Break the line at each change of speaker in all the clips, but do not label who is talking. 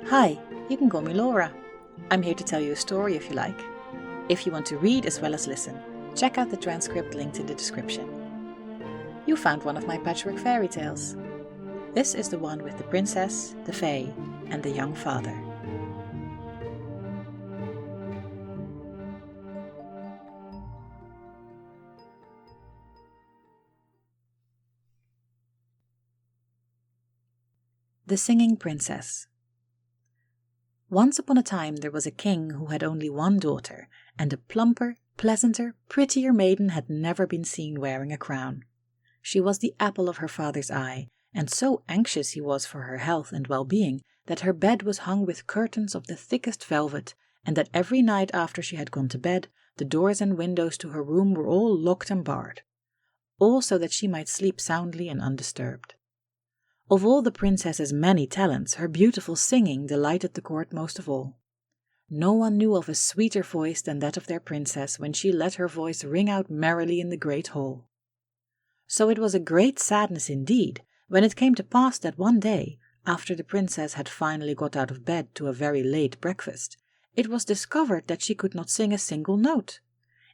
Hi, you can call me Laura. I'm here to tell you a story if you like. If you want to read as well as listen, check out the transcript linked in the description. You found one of my Patchwork Fairy Tales. This is the one with the princess, the fae, and the young father. The Singing Princess. Once upon a time there was a king who had only one daughter, and a plumper, pleasanter, prettier maiden had never been seen wearing a crown. She was the apple of her father's eye, and so anxious he was for her health and well-being that her bed was hung with curtains of the thickest velvet, and that every night after she had gone to bed, the doors and windows to her room were all locked and barred, all so that she might sleep soundly and undisturbed. Of all the princess's many talents, her beautiful singing delighted the court most of all. No one knew of a sweeter voice than that of their princess when she let her voice ring out merrily in the great hall. So it was a great sadness indeed when it came to pass that one day, after the princess had finally got out of bed to a very late breakfast, it was discovered that she could not sing a single note.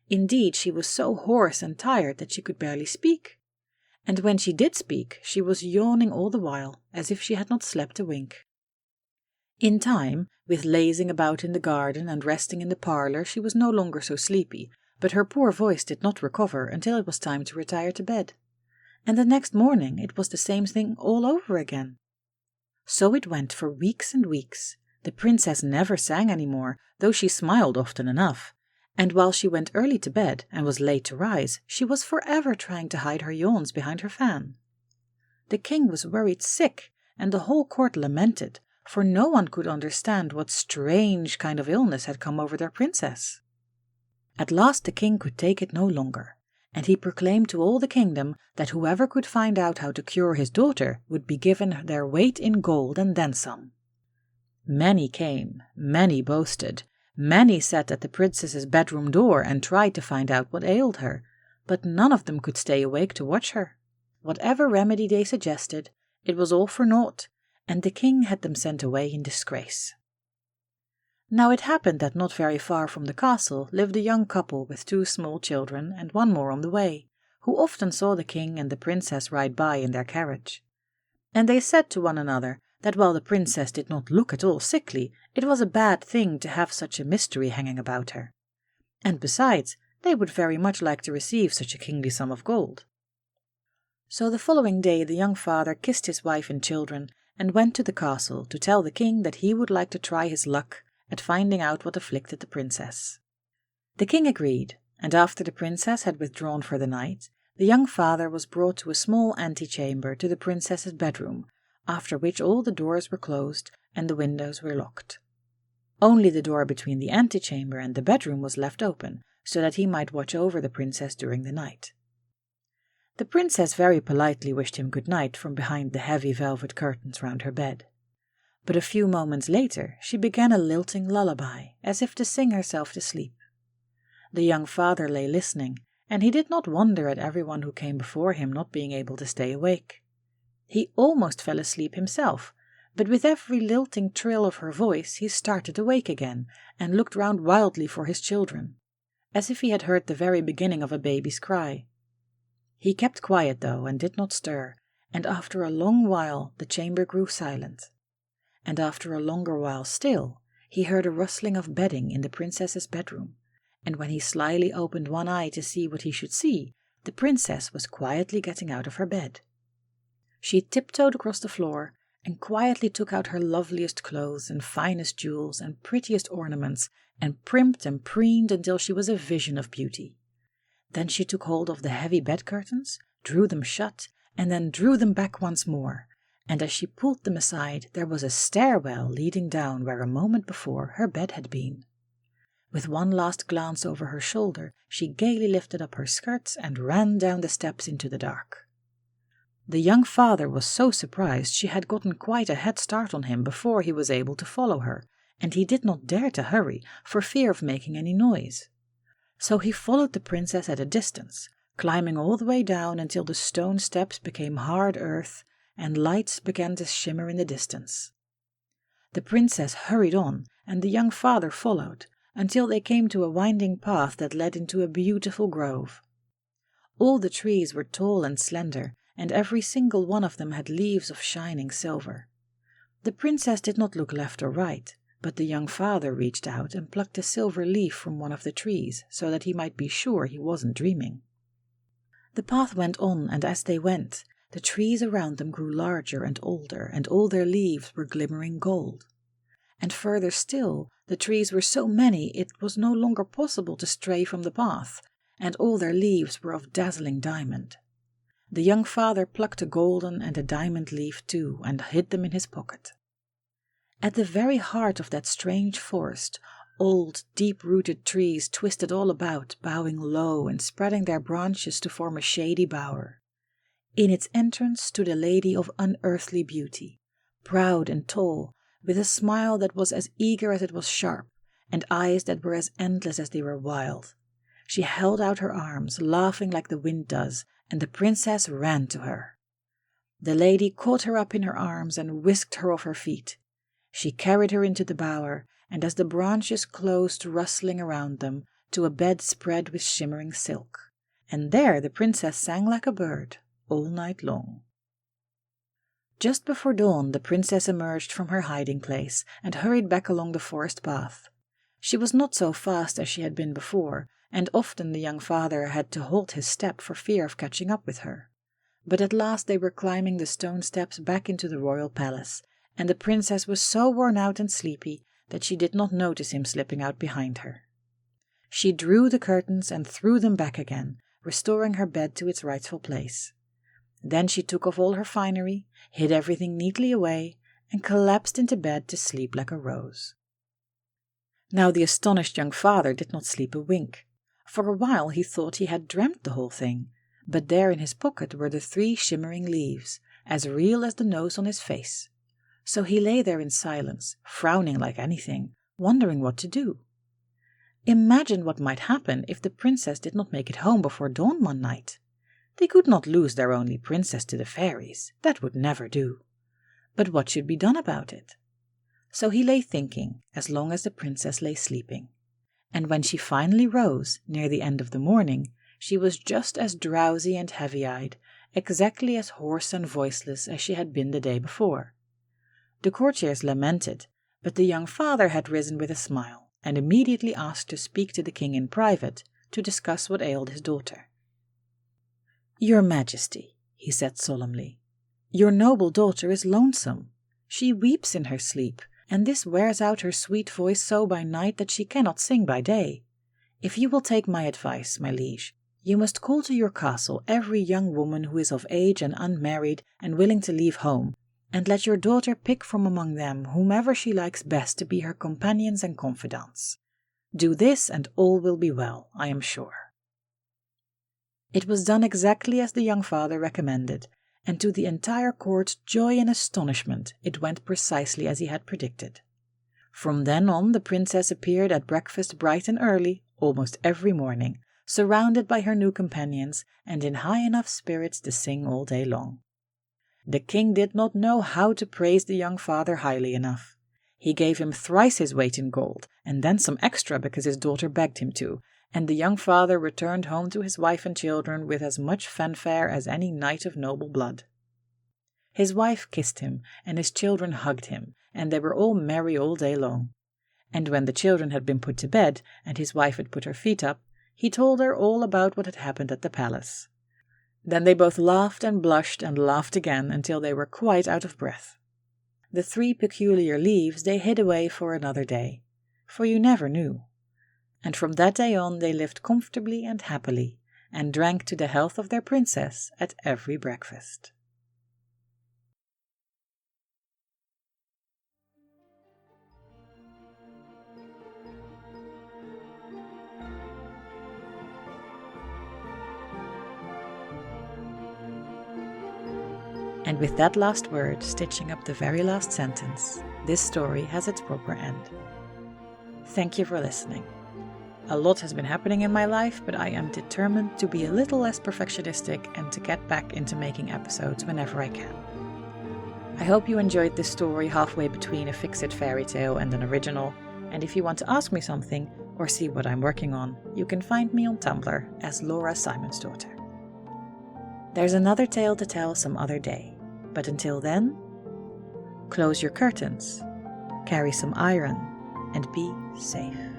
Indeed, she was so hoarse and tired that she could barely speak. And when she did speak, she was yawning all the while, as if she had not slept a wink. In time, with lazing about in the garden and resting in the parlour, she was no longer so sleepy, but her poor voice did not recover until it was time to retire to bed. And the next morning it was the same thing all over again. So it went for weeks and weeks. The princess never sang any more, though she smiled often enough. And while she went early to bed and was late to rise, she was forever trying to hide her yawns behind her fan. The king was worried sick, and the whole court lamented, for no one could understand what strange kind of illness had come over their princess. At last the king could take it no longer, and he proclaimed to all the kingdom that whoever could find out how to cure his daughter would be given their weight in gold and then some. Many came, many boasted. Many sat at the princess's bedroom door and tried to find out what ailed her, but none of them could stay awake to watch her. Whatever remedy they suggested, it was all for naught, and the king had them sent away in disgrace. Now it happened that not very far from the castle lived a young couple with 2 small children and one more on the way, who often saw the king and the princess ride by in their carriage. And they said to one another that while the princess did not look at all sickly, it was a bad thing to have such a mystery hanging about her. And besides, they would very much like to receive such a kingly sum of gold. So the following day the young father kissed his wife and children and went to the castle to tell the king that he would like to try his luck at finding out what afflicted the princess. The king agreed, and after the princess had withdrawn for the night, the young father was brought to a small antechamber to the princess's bedroom, after which all the doors were closed and the windows were locked. Only the door between the antechamber and the bedroom was left open, so that he might watch over the princess during the night. The princess very politely wished him good night from behind the heavy velvet curtains round her bed. But a few moments later she began a lilting lullaby, as if to sing herself to sleep. The young father lay listening, and he did not wonder at everyone who came before him not being able to stay awake. He almost fell asleep himself, but with every lilting trill of her voice he started awake again and looked round wildly for his children, as if he had heard the very beginning of a baby's cry. He kept quiet though and did not stir, and after a long while the chamber grew silent. And after a longer while still, he heard a rustling of bedding in the princess's bedroom, and when he slyly opened one eye to see what he should see, the princess was quietly getting out of her bed. She tiptoed across the floor and quietly took out her loveliest clothes and finest jewels and prettiest ornaments and primped and preened until she was a vision of beauty. Then she took hold of the heavy bed curtains, drew them shut, and then drew them back once more, and as she pulled them aside there was a stairwell leading down where a moment before her bed had been. With one last glance over her shoulder, she gaily lifted up her skirts and ran down the steps into the dark. The young father was so surprised she had gotten quite a head start on him before he was able to follow her, and he did not dare to hurry for fear of making any noise. So he followed the princess at a distance, climbing all the way down until the stone steps became hard earth and lights began to shimmer in the distance. The princess hurried on, and the young father followed, until they came to a winding path that led into a beautiful grove. All the trees were tall and slender, and every single one of them had leaves of shining silver. The princess did not look left or right, but the young father reached out and plucked a silver leaf from one of the trees so that he might be sure he wasn't dreaming. The path went on, and as they went, the trees around them grew larger and older, and all their leaves were glimmering gold. And further still, the trees were so many it was no longer possible to stray from the path, and all their leaves were of dazzling diamond. The young father plucked a golden and a diamond leaf too, and hid them in his pocket. At the very heart of that strange forest, old, deep-rooted trees twisted all about, bowing low and spreading their branches to form a shady bower. In its entrance stood a lady of unearthly beauty, proud and tall, with a smile that was as eager as it was sharp, and eyes that were as endless as they were wild. She held out her arms, laughing like the wind does, and the princess ran to her. The lady caught her up in her arms and whisked her off her feet. She carried her into the bower, and as the branches closed rustling around them, to a bed spread with shimmering silk, and there the princess sang like a bird all night long. Just before dawn, the princess emerged from her hiding place and hurried back along the forest path. She was not so fast as she had been before, and often the young father had to halt his step for fear of catching up with her. But at last they were climbing the stone steps back into the royal palace, and the princess was so worn out and sleepy that she did not notice him slipping out behind her. She drew the curtains and threw them back again, restoring her bed to its rightful place. Then she took off all her finery, hid everything neatly away, and collapsed into bed to sleep like a rose. Now the astonished young father did not sleep a wink. For a while he thought he had dreamt the whole thing, but there in his pocket were the 3 shimmering leaves, as real as the nose on his face. So he lay there in silence, frowning like anything, wondering what to do. Imagine what might happen if the princess did not make it home before dawn one night. They could not lose their only princess to the fairies. That would never do. But what should be done about it? So he lay thinking, as long as the princess lay sleeping. And when she finally rose, near the end of the morning, she was just as drowsy and heavy-eyed, exactly as hoarse and voiceless as she had been the day before. The courtiers lamented, but the young father had risen with a smile, and immediately asked to speak to the king in private to discuss what ailed his daughter. "Your Majesty," he said solemnly, "your noble daughter is lonesome. She weeps in her sleep, and this wears out her sweet voice so by night that she cannot sing by day. If you will take my advice, my liege, you must call to your castle every young woman who is of age and unmarried and willing to leave home, and let your daughter pick from among them whomever she likes best to be her companions and confidants. Do this, and all will be well, I am sure." It was done exactly as the young father recommended, and to the entire court's joy and astonishment, it went precisely as he had predicted. From then on, the princess appeared at breakfast bright and early, almost every morning, surrounded by her new companions, and in high enough spirits to sing all day long. The king did not know how to praise the young father highly enough. He gave him thrice his weight in gold, and then some extra because his daughter begged him to, and the young father returned home to his wife and children with as much fanfare as any knight of noble blood. His wife kissed him, and his children hugged him, and they were all merry all day long. And when the children had been put to bed, and his wife had put her feet up, he told her all about what had happened at the palace. Then they both laughed and blushed and laughed again until they were quite out of breath. The 3 peculiar leaves they hid away for another day, for you never knew. And from that day on they lived comfortably and happily, and drank to the health of their princess at every breakfast. And with that last word, stitching up the very last sentence, this story has its proper end. Thank you for listening. A lot has been happening in my life, but I am determined to be a little less perfectionistic and to get back into making episodes whenever I can. I hope you enjoyed this story halfway between a fix-it fairy tale and an original, and if you want to ask me something or see what I'm working on, you can find me on Tumblr as Laura Simonsdaughter. There's another tale to tell some other day, but until then, close your curtains, carry some iron, and be safe.